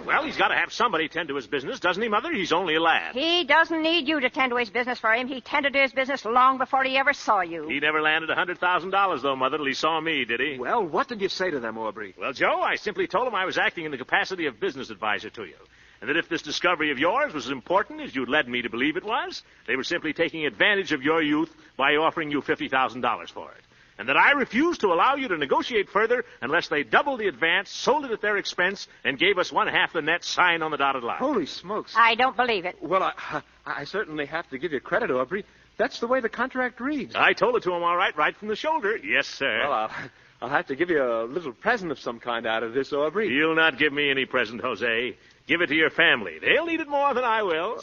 Well, he's got to have somebody tend to his business, doesn't he, Mother? He's only a lad. He doesn't need you to tend to his business for him. He tended to his business long before he ever saw you. He never landed $100,000, though, Mother, till he saw me, did he? Well, what did you say to them, Aubrey? Well, Joe, I simply told him I was acting in the capacity of business advisor to you. And that if this discovery of yours was as important as you'd led me to believe it was, they were simply taking advantage of your youth by offering you $50,000 for it. And that I refused to allow you to negotiate further unless they doubled the advance, sold it at their expense, and gave us one half the net sign on the dotted line. Holy smokes. I don't believe it. Well, I certainly have to give you credit, Aubrey. That's the way the contract reads. I told it to him all right from the shoulder. Yes, sir. Well, I'll have to give you a little present of some kind out of this, Aubrey. You'll not give me any present, Jose. Give it to your family. They'll need it more than I will.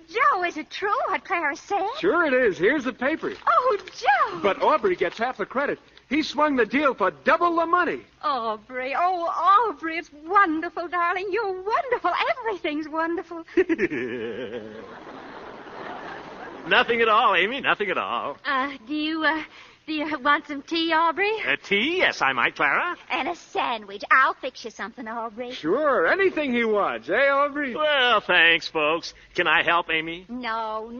Joe, is it true what Clara said? Sure it is. Here's the paper. Oh, Joe. But Aubrey gets half the credit. He swung the deal for double the money. Aubrey, it's wonderful, darling. You're wonderful. Everything's wonderful. Nothing at all, Amy, nothing at all. Do Do you want some tea, Aubrey? Tea? Yes, I might, Clara. And a sandwich. I'll fix you something, Aubrey. Sure, anything he wants, eh, Aubrey? Well, thanks, folks. Can I help, Amy? No,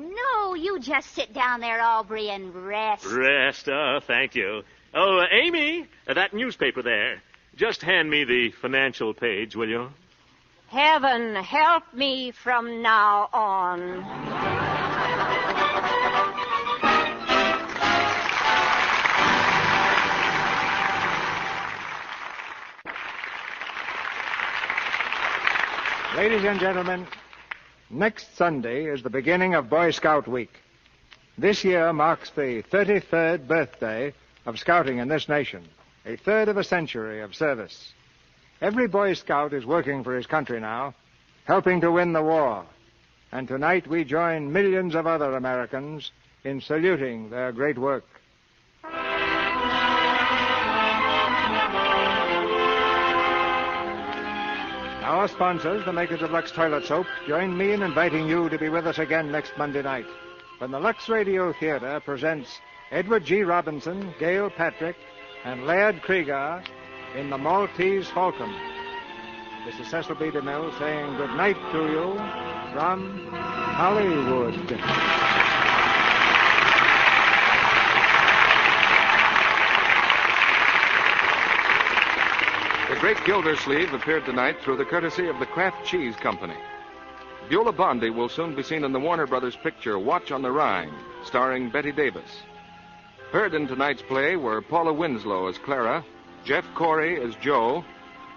you just sit down there, Aubrey, and rest. Rest? Oh, thank you. Oh, Amy, that newspaper there. Just hand me the financial page, will you? Heaven help me from now on. Ladies and gentlemen, next Sunday is the beginning of Boy Scout Week. This year marks the 33rd birthday of scouting in this nation, a third of a century of service. Every Boy Scout is working for his country now, helping to win the war. And tonight we join millions of other Americans in saluting their great work. Our sponsors, the makers of Lux Toilet Soap, join me in inviting you to be with us again next Monday night when the Lux Radio Theatre presents Edward G. Robinson, Gail Patrick, and Laird Krieger in The Maltese Falcon. This is Cecil B. DeMille saying good night to you from Hollywood. The Great Gildersleeve appeared tonight through the courtesy of the Kraft Cheese Company. Beulah Bondi will soon be seen in the Warner Brothers picture Watch on the Rhine, starring Betty Davis. Heard in tonight's play were Paula Winslow as Clara, Jeff Corey as Joe,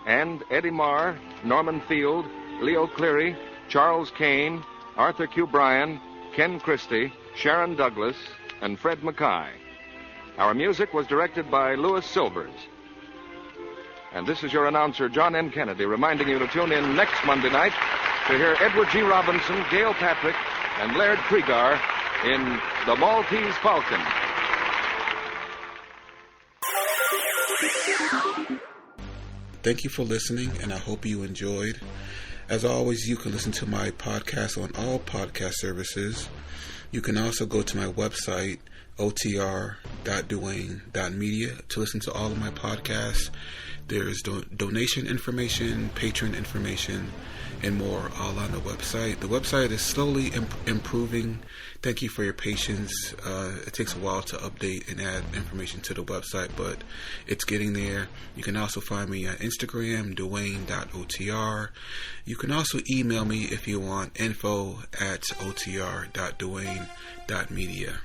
and Eddie Marr, Norman Field, Leo Cleary, Charles Kane, Arthur Q. Bryan, Ken Christie, Sharon Douglas, and Fred Mackay. Our music was directed by Louis Silvers. And this is your announcer, John N. Kennedy, reminding you to tune in next Monday night to hear Edward G. Robinson, Gail Patrick, and Laird Krieger in The Maltese Falcon. Thank you for listening, and I hope you enjoyed. As always, you can listen to my podcast on all podcast services. You can also go to my website, otr.duane.media, to listen to all of my podcasts. There's donation information, patron information, and more all on the website. The website is slowly improving. Thank you for your patience. It takes a while to update and add information to the website, but it's getting there. You can also find me on Instagram, Duane.otr. You can also email me if you want, info@otr.duane.media.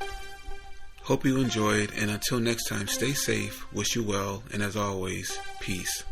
Hope you enjoyed, and until next time, stay safe, wish you well, and as always, peace.